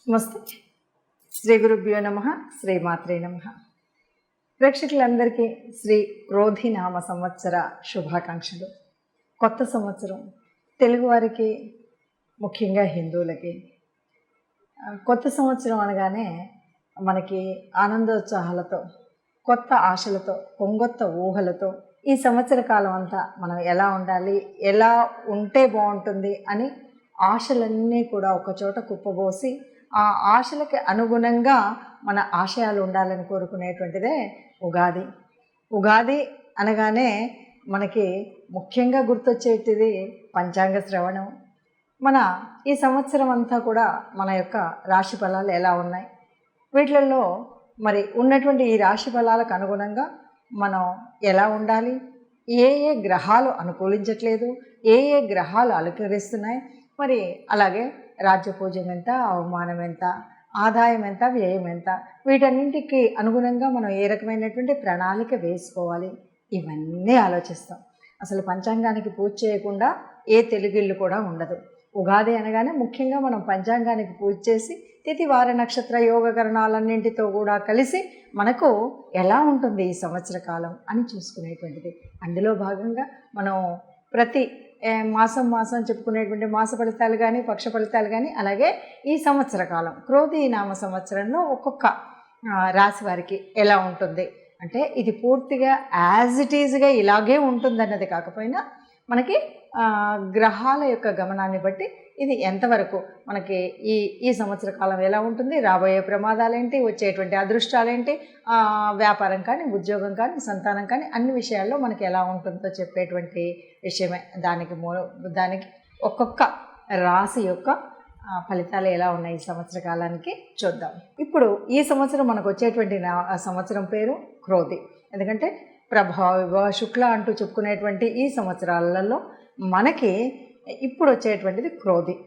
నమస్తే. శ్రీ గురుభ్యో నమ. శ్రీమాత్రే నమ. ప్రేక్షకులందరికీ శ్రీ క్రోధినామ సంవత్సర శుభాకాంక్షలు. కొత్త సంవత్సరం తెలుగువారికి, ముఖ్యంగా హిందువులకి కొత్త సంవత్సరం అనగానే మనకి ఆనందోత్సాహాలతో, కొత్త ఆశలతో, పొంగొత్త ఊహలతో ఈ సంవత్సర కాలం అంతా మనం ఎలా ఉండాలి, ఎలా ఉంటే బాగుంటుంది అని ఆశలన్నీ కూడా ఒకచోట కుప్పబోసి ఆ ఆశలకి అనుగుణంగా మన ఆశయాలు ఉండాలని కోరుకునేటువంటిదే ఉగాది. ఉగాది అనగానే మనకి ముఖ్యంగా గుర్తొచ్చేటిది పంచాంగ శ్రవణం. మన ఈ సంవత్సరం అంతా కూడా మన యొక్క రాశి ఫలాలు ఎలా ఉన్నాయి, వీటిలలో మరి ఉన్నటువంటి ఈ రాశి ఫలాలకు అనుగుణంగా మనం ఎలా ఉండాలి, ఏ ఏ గ్రహాలు అనుకూలించట్లేదు, ఏ ఏ గ్రహాలు అలంకరిస్తున్నాయి, మరి అలాగే రాజ్యపూజ్యం ఎంత, అవమానం ఎంత, ఆదాయం ఎంత, వ్యయం ఎంత, వీటన్నింటికి అనుగుణంగా మనం ఏ రకమైనటువంటి ప్రణాళిక వేసుకోవాలి, ఇవన్నీ ఆలోచిస్తాం. అసలు పంచాంగానికి పూజ చేయకుండా ఏ తెలుగిల్లు కూడా ఉండదు. ఉగాది అనగానే ముఖ్యంగా మనం పంచాంగానికి పూజ చేసి తిథి వార నక్షత్ర యోగకరణాలన్నింటితో కూడా కలిసి మనకు ఎలా ఉంటుంది ఈ సంవత్సర కాలం అని చూసుకునేటువంటిది. అందులో భాగంగా మనం ప్రతి మాసం చెప్పుకునేటువంటి మాస ఫలితాలు కానీ, పక్ష ఫలితాలు కానీ, అలాగే ఈ సంవత్సర కాలం క్రోధి నామ సంవత్సరంలో ఒక్కొక్క రాశి వారికి ఎలా ఉంటుంది అంటే ఇది పూర్తిగా యాజ్ ఇట్ ఈజ్గా ఇలాగే ఉంటుందన్నది కాకపోయినా మనకి గ్రహాల యొక్క గమనాన్ని బట్టి ఇది ఎంతవరకు మనకి ఈ సంవత్సర కాలం ఎలా ఉంటుంది, రాబోయే ప్రమాదాలేంటి, వచ్చేటువంటి అదృష్టాలేంటి, వ్యాపారం కానీ, ఉద్యోగం కానీ, సంతానం కానీ, అన్ని విషయాల్లో మనకి ఎలా ఉంటుందో చెప్పేటువంటి విషయమే. దానికి ఒక్కొక్క రాశి యొక్క ఫలితాలు ఎలా ఉన్నాయి ఈ సంవత్సర కాలానికి చూద్దాం. ఇప్పుడు ఈ సంవత్సరం మనకు వచ్చేటువంటి సంవత్సరం పేరు క్రోధి. ఎందుకంటే ప్రభావ శుక్ల అంటూ చెప్పుకునేటువంటి ఈ సంవత్సరాలలో మనకి ఇప్పుడు వచ్చేటువంటిది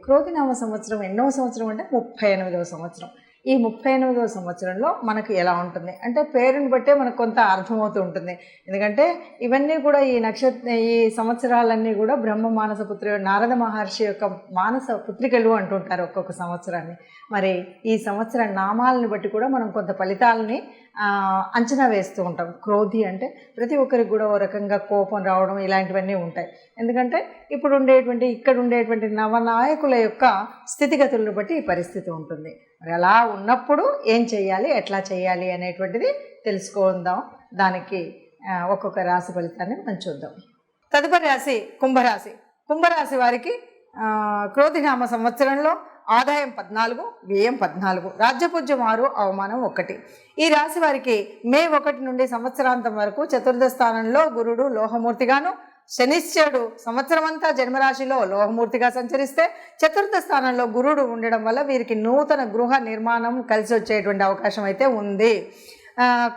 క్రోధి నామ సంవత్సరం. ఎన్నో సంవత్సరం అంటే 38వ సంవత్సరం. ఈ 38వ సంవత్సరంలో మనకు ఎలా ఉంటుంది అంటే పేరుని బట్టే మనకు కొంత అర్థమవుతూ ఉంటుంది. ఎందుకంటే ఇవన్నీ కూడా ఈ సంవత్సరాలన్నీ కూడా బ్రహ్మ మానస నారద మహర్షి యొక్క మానస పుత్రికలు అంటుంటారు ఒక్కొక్క సంవత్సరాన్ని. మరి ఈ సంవత్సర నామాలని బట్టి కూడా మనం కొంత ఫలితాలని అంచనా వేస్తూ ఉంటాం. క్రోధి అంటే ప్రతి ఒక్కరికి కూడా ఓ రకంగా కోపం రావడం ఇలాంటివన్నీ ఉంటాయి. ఎందుకంటే ఇక్కడ ఉండేటువంటి నవనాయకుల యొక్క స్థితిగతులను బట్టి ఈ పరిస్థితి ఉంటుంది. మరి అలా ఉన్నప్పుడు ఏం చేయాలి, ఎట్లా చేయాలి అనేటువంటిది తెలుసుకుందాం. దానికి ఒక్కొక్క రాశి ఫలితాన్ని మనం చూద్దాం. తదుపరి రాశి కుంభరాశి. కుంభరాశి వారికి క్రోధినామ సంవత్సరంలో ఆదాయం 14, వ్యయం 14, రాజ్యపూజ్యం 6, అవమానం 1. ఈ రాశి వారికి మే 1 నుండి సంవత్సరాంతం వరకు చతుర్థ స్థానంలో గురుడు లోహమూర్తిగాను, శనిశ్చరుడు సంవత్సరం అంతా జన్మరాశిలో లోహమూర్తిగా సంచరిస్తే చతుర్థ స్థానంలో గురుడు ఉండడం వల్ల వీరికి నూతన గృహ నిర్మాణం కలిసి వచ్చేటువంటి అవకాశం అయితే ఉంది.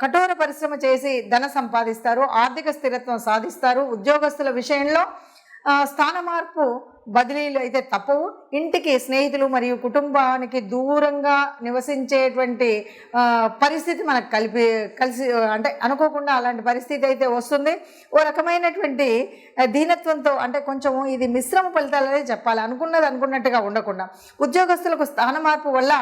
కఠోర పరిశ్రమ చేసి ధన సంపాదిస్తారు, ఆర్థిక స్థిరత్వం సాధిస్తారు. ఉద్యోగస్తుల విషయంలో స్థాన మార్పు బదిలీలు అయితే తప్పవు. ఇంటికి, స్నేహితులు మరియు కుటుంబానికి దూరంగా నివసించేటువంటి పరిస్థితి మనకు కలిసి అంటే అనుకోకుండా అలాంటి పరిస్థితి అయితే వస్తుంది. ఓ రకమైనటువంటి దీనత్వంతో అంటే కొంచెం ఇది మిశ్రమ ఫలితాలనే చెప్పాలి. అనుకున్నట్టుగా ఉండకుండా ఉద్యోగస్తులకు స్థాన మార్పు వల్ల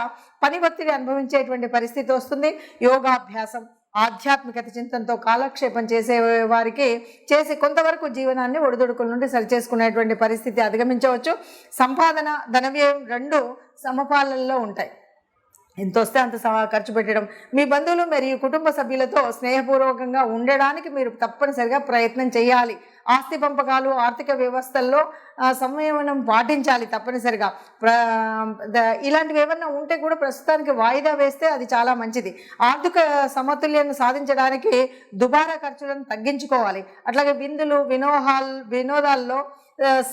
పని ఒత్తిడి అనుభవించేటువంటి పరిస్థితి వస్తుంది. యోగాభ్యాసం, ఆధ్యాత్మికత చింతనతో కాలక్షేపం చేసే వారికి చేసి కొంతవరకు జీవనాన్ని ఒడిదుడుకుల నుండి సరిచేసుకునేటువంటి పరిస్థితి అధిగమించవచ్చు. సంపాదన, ధనవ్యయం 2 సమపాలనలో ఉంటాయి. ఎంత వస్తే అంత ఖర్చు పెట్టడం. మీ బంధువులు మరియు కుటుంబ సభ్యులతో స్నేహపూర్వకంగా ఉండడానికి మీరు తప్పనిసరిగా ప్రయత్నం చేయాలి. ఆస్తి పంపకాలు, ఆర్థిక వ్యవస్థల్లో సంయమనం పాటించాలి తప్పనిసరిగా. ఇలాంటివి ఏమన్నా ఉంటే కూడా ప్రస్తుతానికి వాయిదా వేస్తే అది చాలా మంచిది. ఆర్థిక సమతుల్యాన్ని సాధించడానికి దుబారా ఖర్చులను తగ్గించుకోవాలి. అట్లాగే విందులు, వినోదాల్లో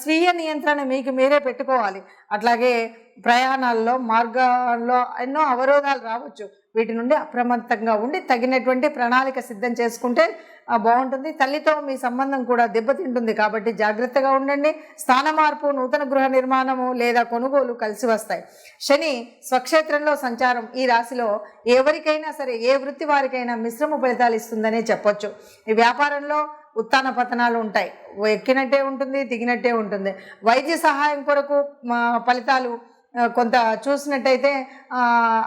స్వీయ నియంత్రణ మీకు మీరే పెట్టుకోవాలి. అట్లాగే ప్రయాణాల్లో, మార్గాల్లో ఎన్నో అవరోధాలు రావచ్చు. వీటి నుండి అప్రమత్తంగా ఉండి తగినటువంటి ప్రణాళిక సిద్ధం చేసుకుంటే బాగుంటుంది. తల్లితో మీ సంబంధం కూడా దెబ్బతింటుంది కాబట్టి జాగ్రత్తగా ఉండండి. స్థాన మార్పు, నూతన గృహ నిర్మాణము లేదా కొనుగోలు కలిసి వస్తాయి. శని స్వక్షేత్రంలో సంచారం ఈ రాశిలో ఎవరికైనా సరే, ఏ వృత్తి వారికైనా మిశ్రమ ఫలితాలు ఇస్తుందనే చెప్పొచ్చు. ఈ వ్యాపారంలో ఉత్తాన పతనాలు ఉంటాయి, ఎక్కినట్టే ఉంటుంది, దిగినట్టే ఉంటుంది. వైద్య సహాయం కొరకు ఫలితాలు కొంత చూసినట్టయితే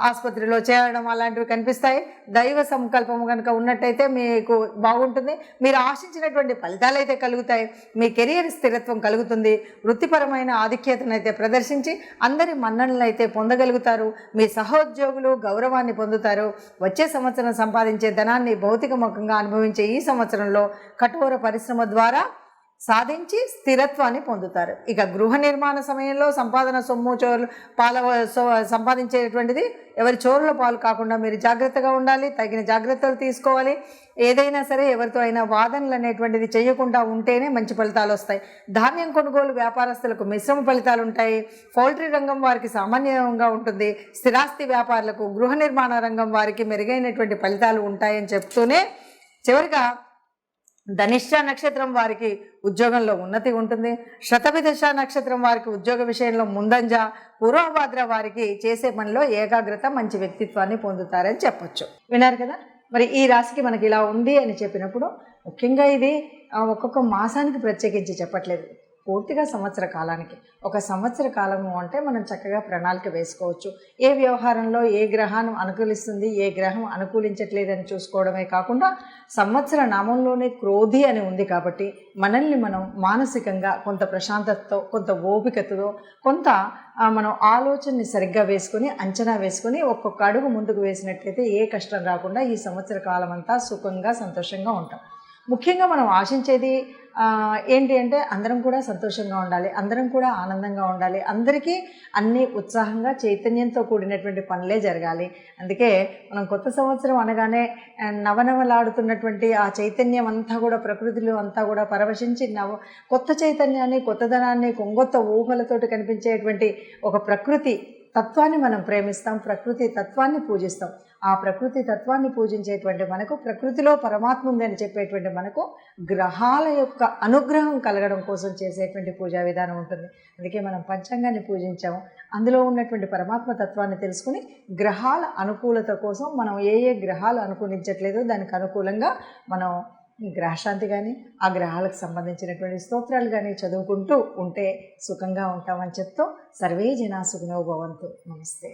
ఆసుపత్రిలో చేరడం అలాంటివి కనిపిస్తాయి. దైవ సంకల్పం కనుక ఉన్నట్టయితే మీకు బాగుంటుంది. మీరు ఆశించినటువంటి ఫలితాలు అయితే కలుగుతాయి. మీ కెరియర్ స్థిరత్వం కలుగుతుంది. వృత్తిపరమైన ఆధిక్యతను అయితే ప్రదర్శించి అందరి మన్ననలు అయితే పొందగలుగుతారు. మీ సహోద్యోగులు గౌరవాన్ని పొందుతారు. వచ్చే సంవత్సరం సంపాదించే ధనాన్ని భౌతికముఖంగా అనుభవించే ఈ సంవత్సరంలో కఠోర పరిశ్రమ ద్వారా సాధించి స్థిరత్వాన్ని పొందుతారు. ఇక గృహ నిర్మాణ సమయంలో సంపాదన సొమ్ము చోరులు సంపాదించేటువంటిది ఎవరి చోరుల పాలు కాకుండా మీరు జాగ్రత్తగా ఉండాలి. తగిన జాగ్రత్తలు తీసుకోవాలి. ఏదైనా సరే ఎవరితో అయినా వాదనలు అనేటువంటిది చేయకుండా ఉంటేనే మంచి ఫలితాలు వస్తాయి. ధాన్యం కొనుగోలు వ్యాపారస్తులకు మిశ్రమ ఫలితాలు ఉంటాయి. పౌల్ట్రీ రంగం వారికి సామాన్యంగా ఉంటుంది. స్థిరాస్తి వ్యాపారులకు, గృహ నిర్మాణ రంగం వారికి మెరుగైనటువంటి ఫలితాలు ఉంటాయని చెప్తూనే చివరిగా ధనిష్ట నక్షత్రం వారికి ఉద్యోగంలో ఉన్నతి ఉంటుంది. శతభిష నక్షత్రం వారికి ఉద్యోగ విషయంలో ముందంజ, పూర్వభాద్ర వారికి చేసే పనిలో ఏకాగ్రత, మంచి వ్యక్తిత్వాన్ని పొందుతారని చెప్పొచ్చు. విన్నారు కదా. మరి ఈ రాశికి మనకి ఇలా ఉంది అని చెప్పినప్పుడు ముఖ్యంగా ఇది ఒక్కొక్క మాసానికి ప్రత్యేకించి చెప్పట్లేదు, పూర్తిగా సంవత్సర కాలానికి. ఒక సంవత్సర కాలము అంటే మనం చక్కగా ప్రణాళిక వేసుకోవచ్చు. ఏ వ్యవహారంలో ఏ గ్రహాన్ని అనుకూలిస్తుంది, ఏ గ్రహం అనుకూలించట్లేదని చూసుకోవడమే కాకుండా సంవత్సర నామంలోనే క్రోధి అని ఉంది కాబట్టి మనల్ని మనం మానసికంగా కొంత ప్రశాంతతతో, కొంత ఓపికతో, కొంత మనం ఆలోచనని సరిగ్గా వేసుకొని అంచనా వేసుకొని ఒక్కొక్క అడుగు ముందుకు వేసినట్లయితే ఏ కష్టం రాకుండా ఈ సంవత్సర కాలం అంతా సుఖంగా సంతోషంగా ఉంటాం. ముఖ్యంగా మనం ఆశించేది ఏంటి అంటే అందరం కూడా సంతోషంగా ఉండాలి, అందరం కూడా ఆనందంగా ఉండాలి, అందరికీ అన్ని ఉత్సాహంగా చైతన్యంతో కూడినటువంటి పనులే జరగాలి. అందుకే మనం కొత్త సంవత్సరం అనగానే నవనవలాడుతున్నటువంటి ఆ చైతన్యం అంతా కూడా ప్రకృతిలో అంతా కూడా పరవశించి కొత్త చైతన్యాన్ని, కొత్తదనాన్ని, కొంగొత్త ఊహలతోటి కనిపించేటువంటి ఒక ప్రకృతి తత్వాన్ని మనం ప్రేమిస్తాం, ప్రకృతి తత్వాన్ని పూజిస్తాం. ఆ ప్రకృతి తత్వాన్ని పూజించేటువంటి మనకు, ప్రకృతిలో పరమాత్మ ఉందని చెప్పేటువంటి మనకు గ్రహాల యొక్క అనుగ్రహం కలగడం కోసం చేసేటువంటి పూజా విధానం ఉంటుంది. అందుకే మనం పంచాంగాన్ని పూజించాము. అందులో ఉన్నటువంటి పరమాత్మ తత్వాన్ని తెలుసుకుని గ్రహాల అనుకూలత కోసం మనం ఏ ఏ గ్రహాలు అనుకూలించట్లేదో దానికి అనుకూలంగా మనం గ్రహశాంతి కానీ, ఆ గ్రహాలకు సంబంధించినటువంటి స్తోత్రాలు కానీ చదువుకుంటూ ఉంటే సుఖంగా ఉంటామని చెప్తూ సర్వే జనా సుఖినో భవంతు. నమస్తే.